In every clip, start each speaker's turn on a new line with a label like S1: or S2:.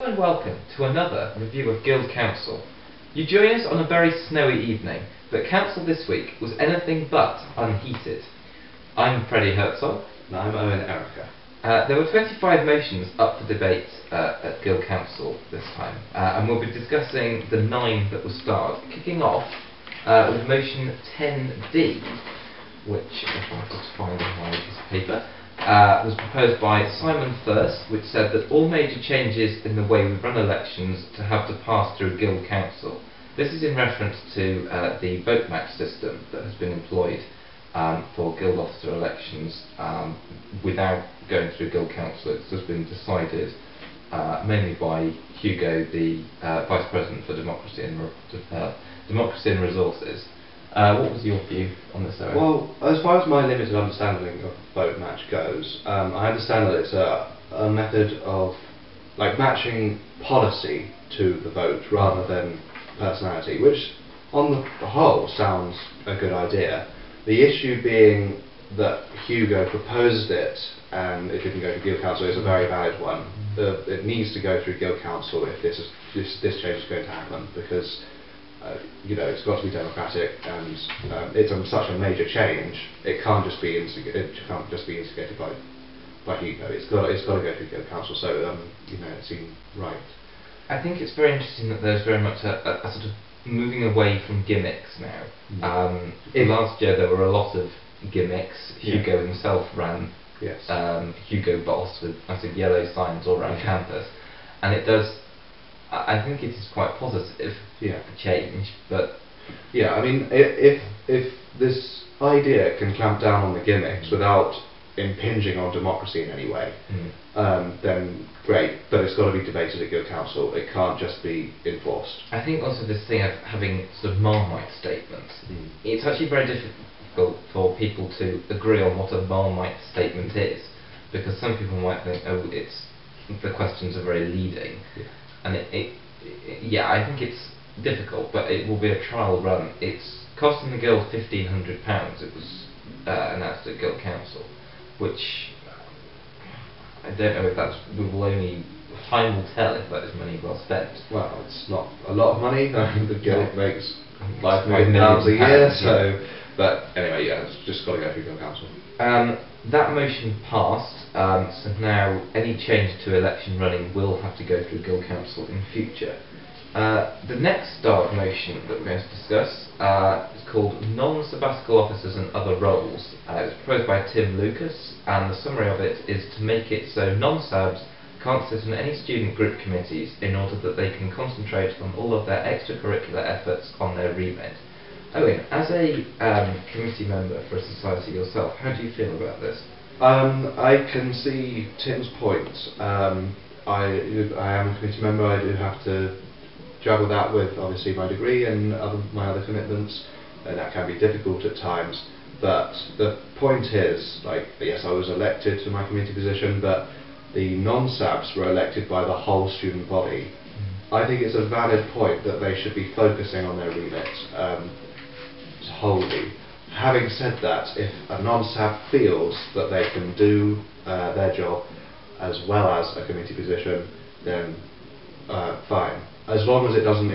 S1: and welcome to another review of Guild Council. You join us on a very snowy evening, but Council this week was anything but unheated. I'm Freddie Herzog.
S2: And I'm Owen Erica.
S1: There were 25 motions up for debate at Guild Council this time, and we'll be discussing the 9 that were starred, kicking off with motion 10D, which, if I could find my piece of paper, was proposed by Simon First, which said that all major changes in the way we run elections to have to pass through Guild Council. This is in reference to the vote match system that has been employed for Guild officer elections without going through Guild Council. It's just been decided mainly by Hugo, the Vice President for Democracy and Resources. What was your view on this, Eric?
S2: Well, as far as my limited understanding of vote match goes, I understand that it's a method of matching policy to the vote rather than personality, which on the whole sounds a good idea. The issue being that Hugo proposed it and it didn't go to Guild Council is a very valid one. It needs to go through Guild Council if this change is going to happen, because it's got to be democratic, and it's such a major change. It can't just be instigated by Hugo. It's got to go through Guild Council. So it seemed right.
S1: I think it's very interesting that there's very much a sort of moving away from gimmicks now. Last year there were a lot of gimmicks. Hugo himself ran Hugo Boss with massive yellow signs all around campus, and it does. I think it is quite positive change, but
S2: I mean, if this idea can clamp down on the gimmicks without impinging on democracy in any way, then great. But it's got to be debated at Guild Council. It can't just be enforced.
S1: I think also this thing of having sort of Marmite statements. It's actually very difficult for people to agree on what a Marmite statement is, because some people might think, oh, the questions are very leading. And I think it's difficult, but it will be a trial run. It's costing the Guild £1,500. It was announced at Guild Council, which I don't know if time will tell if that is money well spent.
S2: Well, it's not a lot of money. The Guild makes £5 million
S1: a
S2: year, so. But anyway, it's just got to go through Guild Council.
S1: That motion passed, so now any change to election running will have to go through Guild Council in future. The next starred motion that we're going to discuss is called Non-Sabbatical Officers and Other Roles. It was proposed by Tim Lucas, and the summary of it is to make it so non-sabs can't sit on any student group committees in order that they can concentrate on all of their extracurricular efforts on their remit. Owen, as a committee member for a society yourself, how do you feel about this?
S2: I can see Tim's point. I am a committee member. I do have to juggle that with obviously my degree and my other commitments, and that can be difficult at times. But the point is, yes, I was elected to my committee position, but the non-SABs were elected by the whole student body. I think it's a valid point that they should be focusing on their remit wholly. Having said that, if a non-SAB feels that they can do their job as well as a committee position, then fine. As long as it doesn't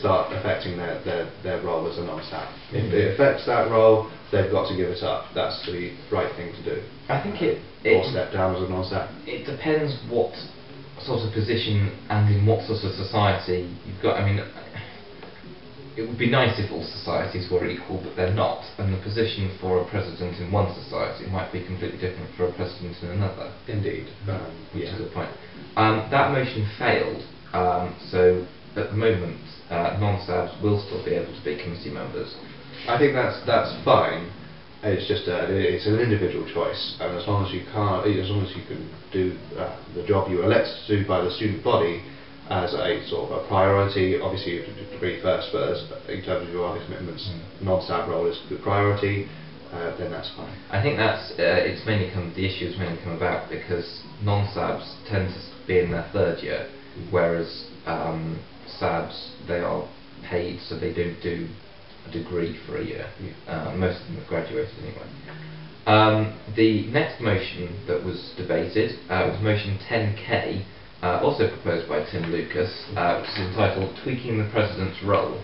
S2: start affecting their role as a non-SAB. If it affects that role, they've got to give it up. That's the right thing to do.
S1: I think
S2: or step down as a non-SAB.
S1: It depends what sort of position and in what sort of society you've got. I mean, it would be nice if all societies were equal, but they're not, and the position for a president in one society might be completely different for a president in another.
S2: Indeed.
S1: Which is the point. That motion failed, so at the moment non-SABs will still be able to be committee members.
S2: I think that's fine. It's just it's an individual choice, and as long as you can do the job you were elected to do by the student body as a sort of a priority. Obviously you have to degree first, but in terms of your other commitments, non-SAB role is the priority. Then that's fine.
S1: I think that's the issue has mainly come about because non-SABs tend to be in their third year, whereas SABs, they are paid, so they don't do a degree for a year. Most of them have graduated anyway. The next motion that was debated was motion 10K, also proposed by Tim Lucas, which is entitled Tweaking the President's Role.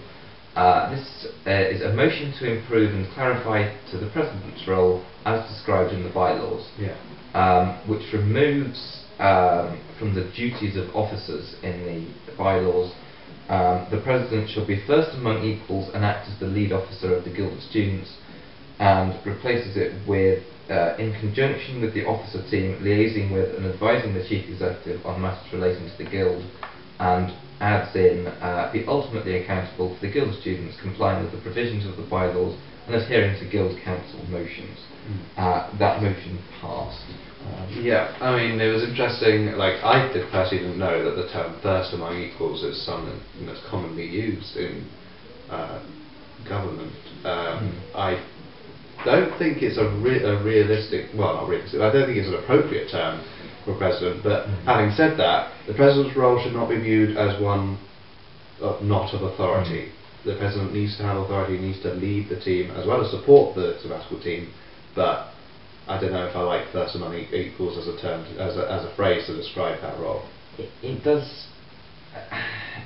S1: This is a motion to improve and clarify to the President's role as described in the bylaws, which removes from the duties of officers in the bylaws. The President shall be first among equals and act as the lead officer of the Guild of Students, and replaces it with in conjunction with the officer team, liaising with and advising the Chief Executive on matters relating to the Guild, and adds in be ultimately accountable for the Guild of Students, complying with the provisions of the bylaws and adhering to Guild Council motions. That motion passed.
S2: Yeah, I mean, it was interesting. Like, I personally didn't know that the term "first among equals" is something that's commonly used in government. I don't think it's a realistic. Well, not realistic. I don't think it's an appropriate term for a president. But having said that, the president's role should not be viewed as one not of authority. The president needs to have authority. Needs to lead the team as well as support the sabbatical team, but I don't know if I like "first among equals" as a term, as a phrase to describe that role.
S1: It does.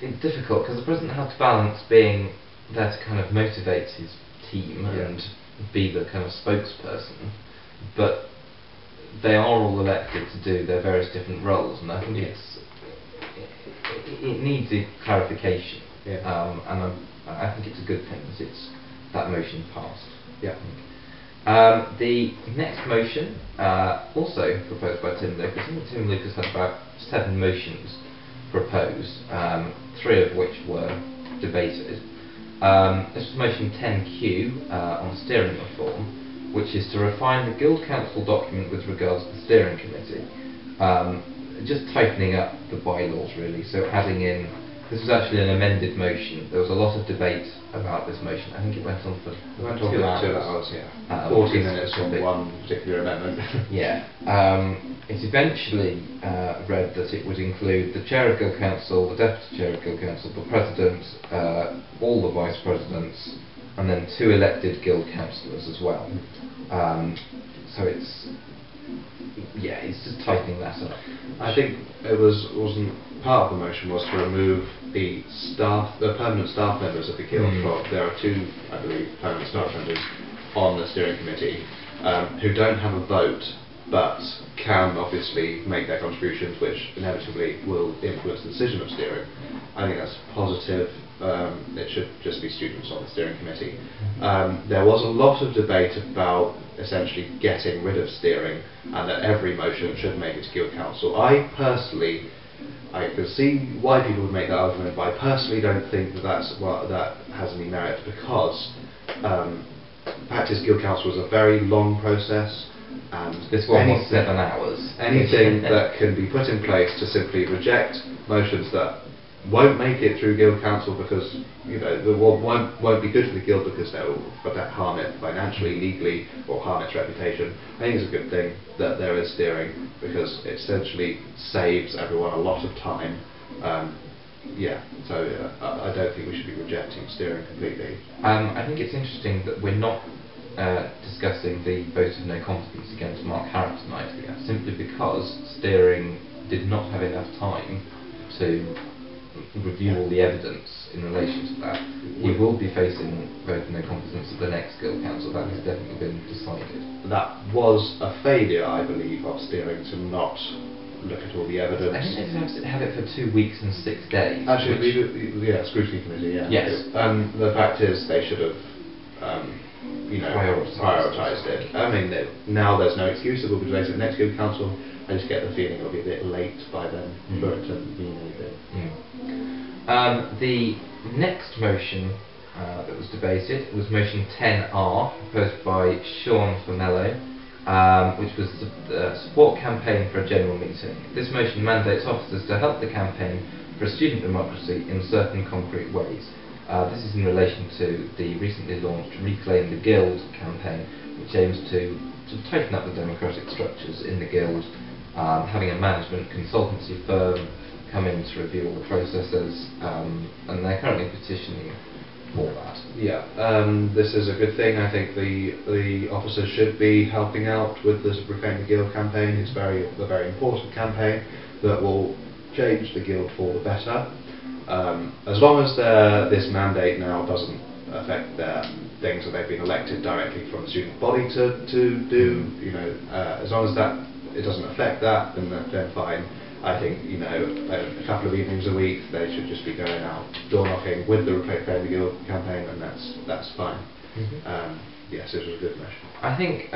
S1: It's difficult because the president has to balance being there to kind of motivate his team and be the kind of spokesperson, but they are all elected to do their various different roles, and I think it needs a clarification. And I think it's a good thing that that motion passed. The next motion, also proposed by Tim Lucas. I think Tim Lucas had about 7 motions proposed, 3 of which were debated. This was motion 10Q on steering reform, which is to refine the Guild Council document with regards to the steering committee. Just tightening up the bylaws really, so adding in. This was actually an amended motion. There was a lot of debate about this motion. I think it went on for 2 hours.
S2: 2 hours, 40 minutes on one particular amendment.
S1: It eventually read that it would include the Chair of Guild Council, the Deputy Chair of Guild Council, the President, all the Vice Presidents, and then 2 elected Guild Councillors as well. So it's just tightening that up.
S2: I think it wasn't part of the motion was to remove the permanent staff members of the Guild. There are 2, I believe, permanent staff members on the steering committee who don't have a vote, but can obviously make their contributions, which inevitably will influence the decision of steering. I think that's positive. It should just be students on the steering committee. There was a lot of debate about essentially getting rid of steering, and that every motion should make it to Guild Council. I personally, I can see why people would make that argument, but I personally don't think that that has any merit, because practice Guild Council is a very long process, and
S1: this one was 7 hours.
S2: Anything that can be put in place to simply reject motions that won't make it through Guild Council because the won't be good for the Guild because they'll harm it financially, legally, or harm its reputation. I think it's a good thing that there is steering, because it essentially saves everyone a lot of time. I don't think we should be rejecting steering completely.
S1: I think it's interesting that we're not discussing the vote of no confidence against Mark Harrop tonight, simply because steering did not have enough time to review all the evidence in relation to that. He will be facing vote of no confidence at the next Guild Council. That has definitely been decided.
S2: That was a failure, I believe, of steering to not look at all the evidence.
S1: I think they have it for 2 weeks and 6 days.
S2: Actually, scrutiny committee,
S1: Yes.
S2: The fact is, they should have prioritised it. I mean, now there's no excuse. It will be delayed at the next Guild Council. I just get the feeling it'll be a bit late by then for it to mean anything.
S1: The next motion that was debated was motion 10R, proposed by Sean Formello, which was the support campaign for a general meeting. This motion mandates officers to help the campaign for a student democracy in certain concrete ways. This is in relation to the recently launched Reclaim the Guild campaign, which aims to tighten up the democratic structures in the Guild, having a management consultancy firm come in to review all the processes, and they're currently petitioning for that.
S2: This is a good thing. I think the officers should be helping out with this Reclaim the Guild campaign. It's a very important campaign that will change the guild for the better. As long as this mandate now doesn't affect their things that they've been elected directly from the student body to do, as long as it doesn't affect that, then fine. I think, a couple of evenings a week they should just be going out door knocking with the Reclaim the Guild campaign, and that's fine. Yes, it was a good motion.
S1: I think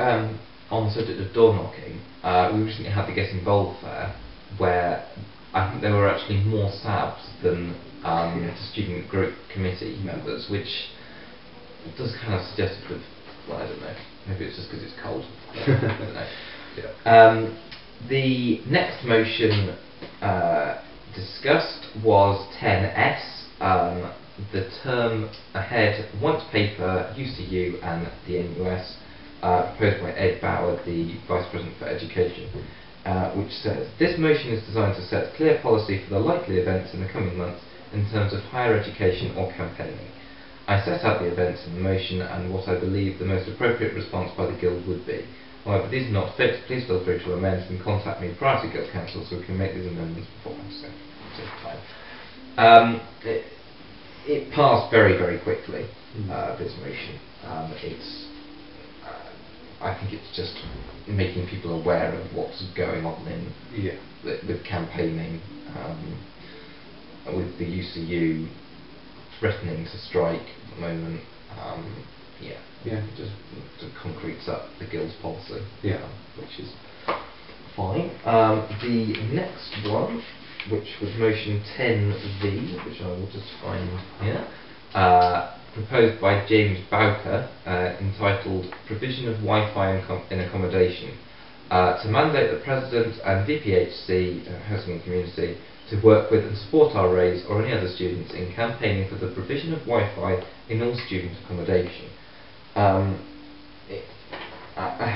S1: on the subject of door knocking, we recently had the Get Involved fair, where I think there were actually more SABs than student group committee members, which does kind of suggest a bit of, well, I don't know, maybe it's just because it's cold. I don't know.
S2: Yeah.
S1: The next motion discussed was 10S, the term ahead white paper, UCU and the NUS, proposed by Ed Bauer, the Vice President for Education, which says, this motion is designed to set clear policy for the likely events in the coming months in terms of higher education or campaigning. I set out the events in the motion and what I believe the most appropriate response by the Guild would be. However, if these are not fit, please feel free to amend and contact me prior to Guild Council so we can make these amendments before time. It passed very, very quickly, this motion. I think it's just making people aware of what's going on with campaigning, with the UCU threatening to strike at the moment. Just to concrete up the Guild's policy, which is fine. The next one, which was motion 10V, which I will just find here, proposed by James Bowker, entitled Provision of Wi-Fi in Accommodation, to mandate the President and DPHC, Housing and Community, to work with and support our RAIs or any other students in campaigning for the provision of Wi-Fi in all student accommodation. I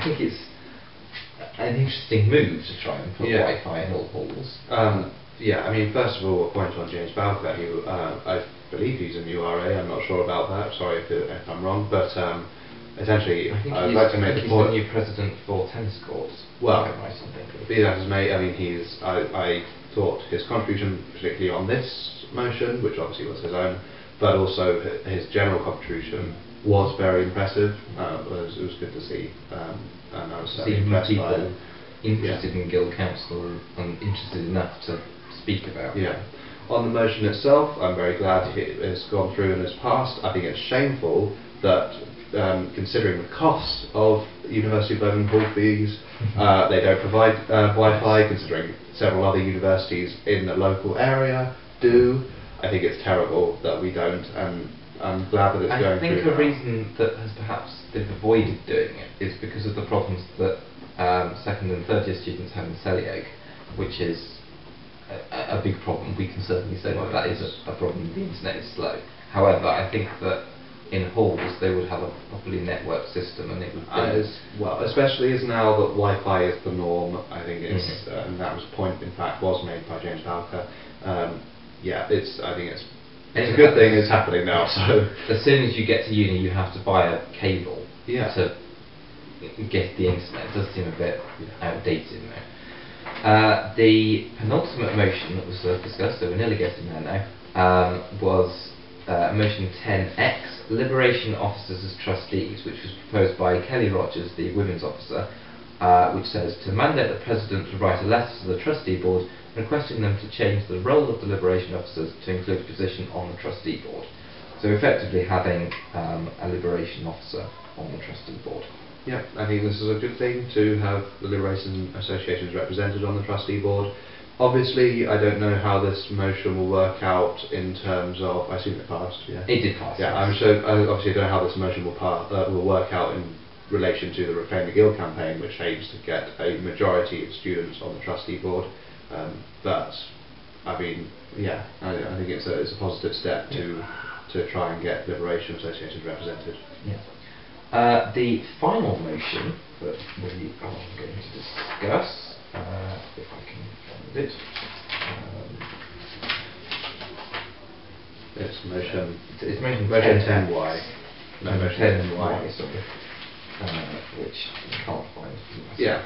S1: think it's an interesting move to try and put Wi-Fi in all halls.
S2: I mean, first of all, a point on James Bowker, who I believe he's a new RA. I'm not sure about that. Sorry if I'm wrong, but essentially, I'd like to make the point.
S1: He's the new president for tennis courts.
S2: Well, be that as may, I mean, I thought his contribution, particularly on this motion, which obviously was his own, but also his general contribution was very impressive. It was good to see, and I was certainly impressed by it.
S1: Interested in Guild Council and interested enough to speak about.
S2: On the motion itself, I'm very glad it has gone through and has passed. I think it's shameful that, considering the cost of University of Birmingham hall fees, they don't provide Wi-Fi, considering several other universities in the local area do. I think it's terrible that we don't, and I'm glad that it's going through.
S1: I think a reason that has perhaps they've avoided doing it is because of the problems that second and third year students have in Selly Oak, which is a big problem. We can certainly say that is a problem. The internet is slow. However, I think that in halls they would have a properly networked system, and it would be
S2: well, especially as now that Wi-Fi is the norm. I think it's and that was a point, in fact, was made by James Bowker. I think it's a good thing it's happening now. So
S1: as soon as you get to uni, you have to buy a cable to get the internet. It does seem a bit outdated now. The penultimate motion that was discussed, so we're nearly getting there now, was motion 10X, Liberation Officers as Trustees, which was proposed by Kelly Rogers, the Women's Officer, which says to mandate the President to write a letter to the Trustee Board requesting them to change the role of the Liberation Officers to include a position on the Trustee Board. So effectively having a Liberation Officer on the Trustee Board.
S2: Yeah, I think this is a good thing to have the Liberation Associations represented on the Trustee Board. Obviously, I don't know how this motion will work out in terms of. I assume it passed. Yeah,
S1: it did pass.
S2: Yeah, I'm sure. I obviously don't know how this motion will work out in relation to the Reclaim the Guild campaign, which aims to get a majority of students on the Trustee Board. But I mean, I think it's a positive step to try and get Liberation Associations represented.
S1: Yeah. The final motion that we are going to discuss, if I can find it,
S2: it's motion.
S1: It's motion
S2: 10Y. No, motion
S1: 10Y. Sorry. Which I can't find.
S2: Yeah.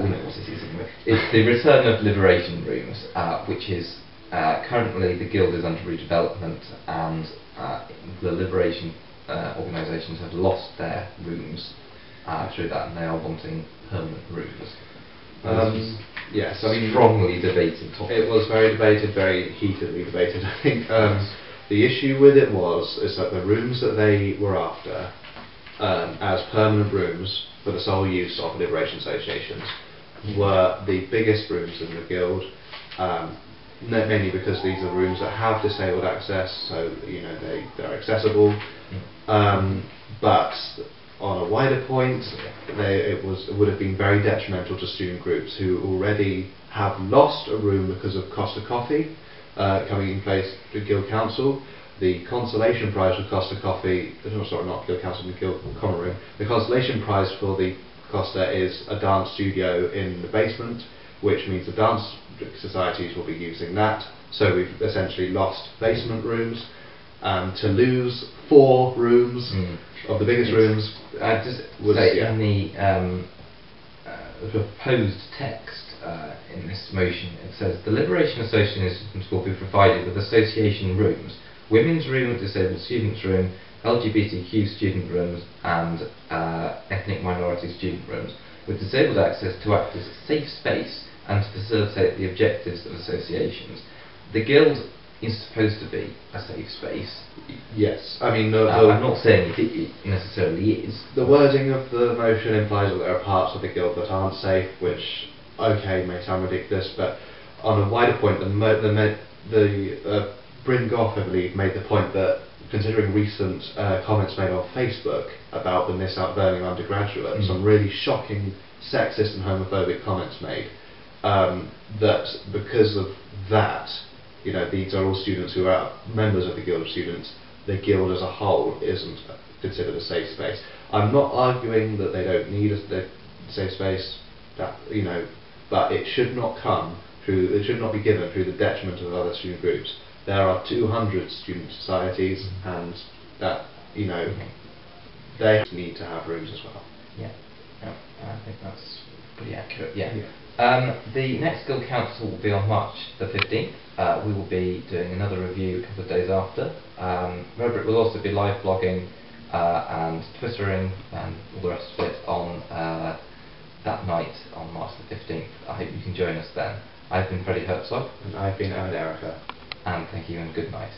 S1: We know what it is anyway. It's the return of Liberation Rooms, which is Currently, the Guild is under redevelopment, and the Liberation organisations have lost their rooms through that, and they are wanting permanent rooms.
S2: Yes, I mean,
S1: strongly debated topic.
S2: It was very debated, very heatedly debated. I think the issue with it is that the rooms that they were after, as permanent rooms for the sole use of Liberation Associations, were the biggest rooms in the Guild. Mainly because these are rooms that have disabled access, so they're accessible. But on a wider point, it would have been very detrimental to student groups who already have lost a room because of Costa Coffee coming in place with Guild Council. The consolation prize for Costa Coffee, not Guild Council, the Guild Common Room. The consolation prize for the Costa is a dance studio in the basement, which means the dance societies will be using that. So we've essentially lost basement rooms. To lose 4 rooms of the biggest rooms.
S1: I'd just say in the proposed text in this motion, it says the Liberation Associations will be provided with association rooms, women's room, disabled students' room, LGBTQ student rooms, and ethnic minority student rooms, with disabled access to act as a safe space and to facilitate the objectives of associations. The Guild is supposed to be a safe space.
S2: Yes, I mean,
S1: I'm not saying it necessarily is.
S2: The wording of the motion implies that there are parts of the Guild that aren't safe, which, may sound ridiculous, but on a wider point, Bryn Goff, I believe, made the point that, considering recent comments made on Facebook about the Miss Out Birmingham undergraduate, some really shocking sexist and homophobic comments made, that because of that, these are all students who are members of the Guild of Students. The Guild as a whole isn't considered a safe space. I'm not arguing that they don't need a safe space, but it should not it should not be given through the detriment of other student groups. There are 200 student societies, and that they need to have rooms as well.
S1: Yeah, I think that's pretty accurate. Yeah. The next Guild Council will be on March the 15th. We will be doing another review a couple of days after. Remember, it will also be live blogging and Twittering and all the rest of it on that night on March the 15th. I hope you can join us then. I've been Freddie Herzog.
S2: And I've been Aaron Erica.
S1: And thank you and good night.